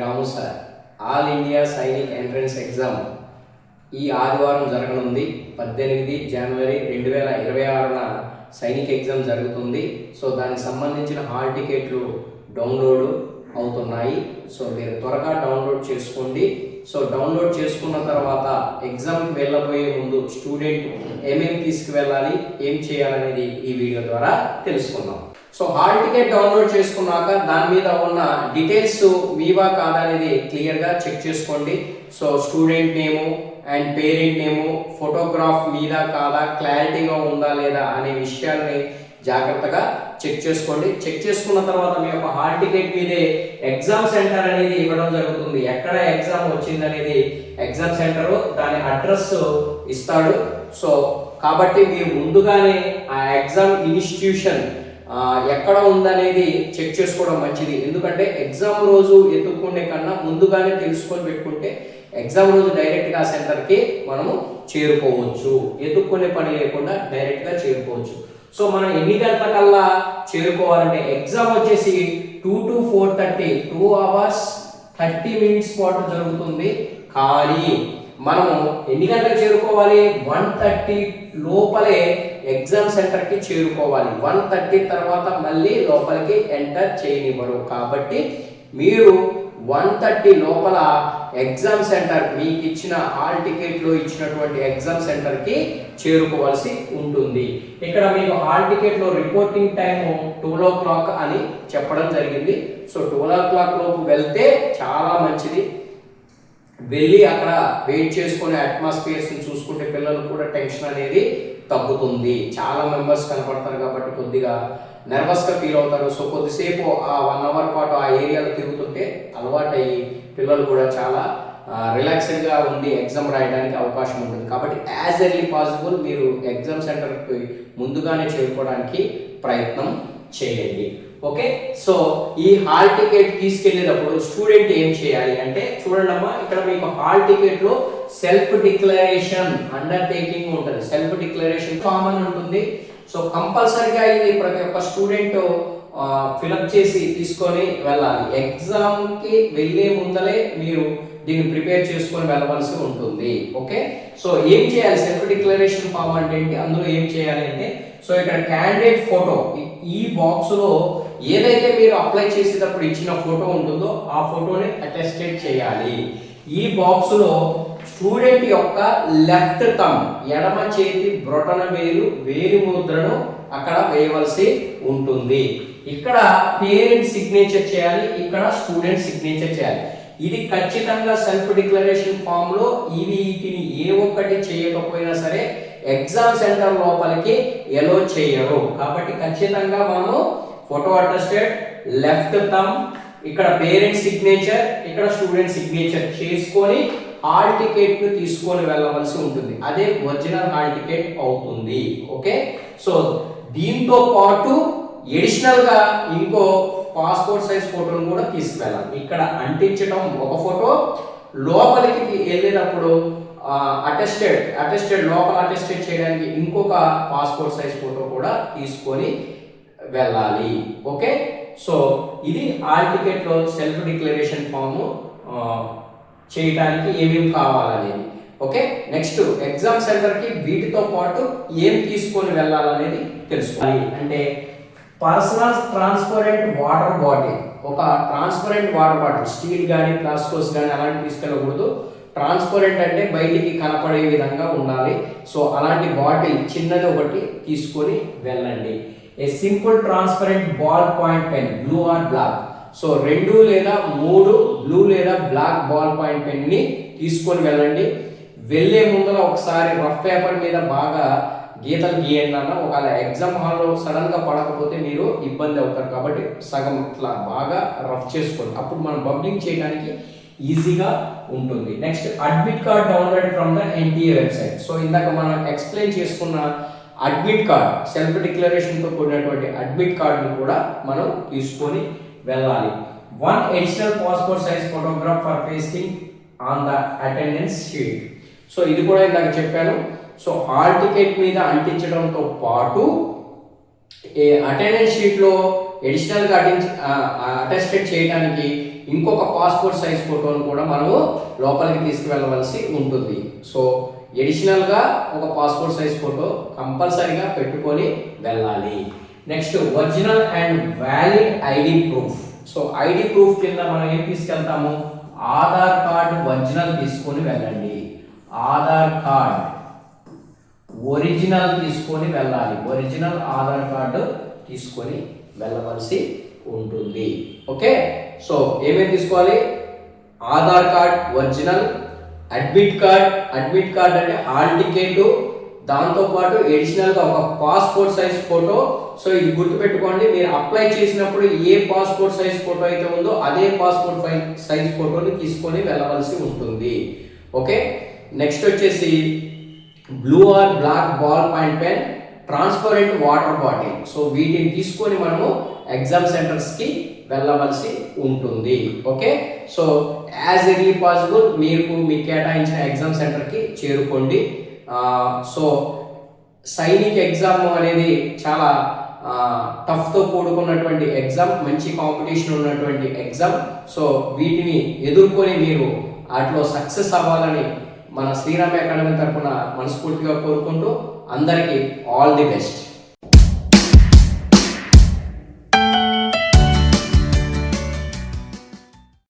రాము sir all India Sainik entrance exam ఈ ఆదివారం జరగనుంది. 18 జనవరి 2026న సైనిక్ ఎగ్జామ్ జరుగుతుంది. సో దానికి సంబంధించిన హాల్ టికెట్లు డౌన్లోడ్ అవుతున్నాయి. సో మీరు త్వరగా డౌన్లోడ్ చేసుకోండి. సో డౌన్లోడ్ చేసుకున్న తర్వాత ఎగ్జామ్కి వెళ్ళబోయే ముందు స్టూడెంట్ ఏమేమి తీసుకువెళ్ళాలి, ఏం చేయాలనేది ఈ వీడియో ద్వారా తెలుసుకుందాం. సో హాల్ టికెట్ డౌన్లోడ్ చేసుకున్నాక దాని మీద ఉన్న డీటెయిల్స్ మీవా కాదా అనేది క్లియర్గా చెక్ చేసుకోండి. So student name and parent name, photograph మీద కాదా, క్లారిటీగా ఉందా లేదా అనే విషయాల్ని జాగ్రత్తగా చెక్ చేసుకోండి. చెక్ చేసుకున్న తర్వాత మీ యొక్క హాల్ టికెట్ మీదే ఎగ్జామ్ సెంటర్ అనేది ఇవ్వడం జరుగుతుంది. ఎక్కడ ఎగ్జామ్ వచ్చింది అనేది ఎగ్జామ్ సెంటర్ దాని అడ్రస్ ఇస్తాడు. సో కాబట్టి మీరు ముందుగానే ఆ ఎగ్జామ్ ఇన్స్టిట్యూషన్ ఎక్కడ ఉందనేది చెక్ చేసుకోవడం మంచిది. ఎందుకంటే ఎగ్జామ్ రోజు ఎత్తుక్కునే కన్నా ముందుగానే తెలుసుకొని పెట్టుకుంటే ఎగ్జామ్ రోజు డైరెక్ట్గా సెంటర్కి మనము చేరుకోవచ్చు. ఎత్తుక్కునే పని లేకుండా డైరెక్ట్గా చేరుకోవచ్చు. సో మనం ఎన్ని గంటలకల్లా చేరుకోవాలంటే ఎగ్జామ్ వచ్చేసి 2 to 4:30 2 hours 30 minutes పాటు జరుగుతుంది. కానీ మనము ఎన్ని గంటలకు చేరుకోవాలి? 1:30 లోపలే ఎగ్జామ్ సెంటర్కి చేరుకోవాలి. 1:30 తర్వాత మళ్ళీ లోపలికి ఎంటర్ చేయనివ్వరు. కాబట్టి మీరు 1:30 లోపల ఎగ్జామ్ సెంటర్ మీకు ఇచ్చిన హాల్ టికెట్లో ఇచ్చినటువంటి ఎగ్జామ్ సెంటర్కి చేరుకోవాల్సి ఉంటుంది. ఇక్కడ మీకు హాల్ టికెట్లో రిపోర్టింగ్ టైం 12 o'clock అని చెప్పడం జరిగింది. సో 12 o'clock లోపు వెళ్తే చాలా మంచిది. వెళ్ళి అక్కడ వెయిట్ చేసుకునే అట్మాస్ఫియర్స్ని చూసుకుంటే పిల్లలు కూడా టెన్షన్ అనేది తగ్గుతుంది. చాలా మెంబర్స్ కనపడతారు కాబట్టి కొద్దిగా నర్వస్గా ఫీల్ అవుతారు. సో కొద్దిసేపు ఆ 1 hour పాటు ఆ ఏరియాలో తిరుగుతుంటే అలవాటు అయ్యి పిల్లలు కూడా చాలా రిలాక్స్డ్గా ఉండి ఎగ్జామ్ రాయడానికి అవకాశం ఉంటుంది. కాబట్టి యాజ్ ఎర్లీ పాసిబుల్ మీరు ఎగ్జామ్ సెంటర్కి ముందుగానే చేరుకోవడానికి ప్రయత్నం చేయండి. ఓకే, సో ఈ హాల్ టికెట్ తీసుకెళ్లేటప్పుడు స్టూడెంట్ ఏం చేయాలి అంటే చూడండి అమ్మా, ఇక్కడ మీకు హాల్ టికెట్ లో సెల్ఫ్ డిక్లరేషన్ అండర్టేకింగ్ ఉంటుంది. సెల్ఫ్ డిక్లరేషన్ ఫామ్ అని ఉంటుంది. సో కంపల్సరీగా ఇది ప్రతి ఒక్క స్టూడెంట్ ఫిలప్ చేసి తీసుకొని వెళ్ళాలి. ఎగ్జామ్ కి వెళ్లే ముందలే మీరు దీన్ని ప్రిపేర్ చేసుకొని వెళ్ళవలసి ఉంటుంది. ఓకే, సో ఏం చేయాలి? సెల్ఫ్ డిక్లరేషన్ ఫామ్ అంటే ఏంటి, అందులో ఏం చేయాలి అంటే సో ఇక్కడ క్యాండిడేట్ ఫోటో ఈ బాక్స్ లో ఏదైతే మీరు అప్లై చేసేటప్పుడు ఇచ్చిన ఫోటో ఉంటుందో ఆ ఫోటోని అటెస్టెడ్ చేయాలి. ఈ బాక్స్ లో స్టూడెంట్ యొక్క లెఫ్ట్ థంబ్ ఎడమ చేతి బ్రొటన వేలు ముద్రను అక్కడ వేయవలసి ఉంటుంది. ఇక్కడ పేరెంట్ సిగ్నేచర్ చేయాలి, ఇక్కడ స్టూడెంట్ సిగ్నేచర్ చేయాలి. ఇది ఖచ్చితంగా సెల్ఫ్ డిక్లరేషన్ ఫామ్ లో వీటిని ఏ ఒక్కటి చేయకపోయినా సరే ఎగ్జామ్ సెంటర్ లోపలికి ఎలో చేయరు. కాబట్టి ఖచ్చితంగా మనము ఫోటో అటెస్టెడ్, లెఫ్ట్ థంబ్, ఇక్కడ పేరెంట్ సిగ్నేచర్, ఇక్కడ స్టూడెంట్ సిగ్నేచర్ చేసుకొని హాల్ టికెట్ ను తీసుకొని వెళ్ళవలసి ఉంటుంది. అదే ఒరిజినల్ హాల్ టికెట్ అవుతుంది. ఓకే, సో దీంతో పాటు ఎడిషనల్ గా ఇంకో పాస్పోర్ట్ సైజ్ ఫోటోను కూడా తీసుకువెళ్ళాలి. ఇక్కడ అంటించడం ఒక ఫోటో, లోపలికి వెళ్ళేటప్పుడు అటెస్టెడ్ లోపల అటెస్టెడ్ చేయడానికి ఇంకొక పాస్పోర్ట్ సైజ్ ఫోటో కూడా తీసుకొని వెళ్ళాలి. ఓకే, సో ఇది హాల్ టికెట్ లో సెల్ఫ్ డిక్లరేషన్ ఫామ్ చేయడానికి ఏమేమి కావాలనేది. ఓకే, నెక్స్ట్ ఎగ్జామ్ సెంటర్ కి వీటితో పాటు ఏం తీసుకొని వెళ్ళాలనేది తెలుసుకోవాలి. అంటే పర్సనల్ ట్రాన్స్పరెంట్ వాటర్ బాటిల్, ఒక ట్రాన్స్పరెంట్ వాటర్ బాటిల్, స్టీల్ కానీ ప్లాస్టిక్స్ కానీ అలాంటి తీసుకెళ్ళకూడదు. ట్రాన్స్పరెంట్ అంటే బయటికి కనపడే విధంగా ఉండాలి. సో అలాంటి బాటిల్ చిన్నది ఒకటి తీసుకొని వెళ్ళండి. A simple transparent ball point pen, blue or black. So 2 లేదా 3 బ్లూ లేదా బ్లాక్ బాల్ పాయింట్ పెన్ ని తీసుకొని వెళ్ళండి. వెళ్ళే ముందర ఒకసారి రఫ్ పేపర్ మీద బాగా గీతలు గీయండి అన్న. ఒకవేళ ఎగ్జామ్ హాల్లో సడన్ గా పడకపోతే మీరు ఇబ్బంది అవుతారు. కాబట్టి సగం ఇట్లా బాగా రఫ్ చేసుకోండి, అప్పుడు మనం బబ్లింగ్ చేయడానికి ఈజీగా ఉంటుంది. Next admit card download from the NTA website. So ఇందాక మనం ఎక్స్ప్లెయిన్ చేసుకున్న అడ్మిట్ కార్డ్, సెల్ఫ్ డిక్లరేషన్ తో కూడినటువంటి అడ్మిట్ కార్డ్ ని కూడా మనం తీసుకొని వెళ్ళాలి. 1 additional passport size photograph for pasting on the attendance sheet. So ఇది కూడా ఇందాక చెప్పాను. సో హాల్ టికెట్ మీద అంటించడంతో పాటు అటెండెన్స్ షీట్ లో అడిషనల్ గా అటెస్టెడ్ చేయడానికి ఇంకొక పాస్పోర్ట్ సైజ్ ఫోటోను కూడా మనము లోపలికి తీసుకువెళ్ళవలసి ఉంటుంది. సో ఎడిషనల్గా ఒక పాస్పోర్ట్ సైజ్ ఫోటో కంపల్సరీగా పెట్టుకొని వెళ్ళాలి. Next original and valid ID proof. So ID proof కింద మనం ఏం తీసుకెళ్తాము, ఆధార్ కార్డు ఒరిజినల్ తీసుకొని వెళ్ళండి. ఆధార్ కార్డ్ ఒరిజినల్ తీసుకొని వెళ్ళాలి. ఒరిజినల్ ఆధార్ కార్డు తీసుకొని వెళ్ళవలసి ఉంటుంది. ఓకే, సో ఏమేమి తీసుకోవాలి, Aadhaar card original, admit card అంటే హాల్ టికెట్, దాంతోపాటు ఎడిషనల్గా ఒక పాస్పోర్ట్ సైజ్ ఫోటో. సో ఇది గుర్తుపెట్టుకోండి, మీరు అప్లై చేసినప్పుడు ఏ పాస్పోర్ట్ సైజ్ ఫోటో అయితే ఉందో అదే పాస్పోర్ట్ సైజ్ ఫోటోని తీసుకొని వెళ్ళవలసి ఉంటుంది. ఓకే, నెక్స్ట్ వచ్చేసి blue or black ball point pen, transparent water bottle. So వీటిని తీసుకొని మనము ఎగ్జామ్ సెంటర్స్కి వెళ్ళవలసి ఉంటుంది. Okay, so as early possible మీకు కేటాయించిన ఎగ్జామ్ సెంటర్కి చేరుకోండి. సో సైనిక్ ఎగ్జామ్ అనేది చాలా టఫ్తో కూడుకున్నటువంటి ఎగ్జామ్, మంచి కాంపిటీషన్ ఉన్నటువంటి ఎగ్జామ్. సో వీటిని ఎదుర్కొని మీరు వాటిలో సక్సెస్ అవ్వాలని మన శ్రీరామ్ అకాడమీ తరఫున మనస్ఫూర్తిగా కోరుకుంటూ అందరికీ ఆల్ ది బెస్ట్.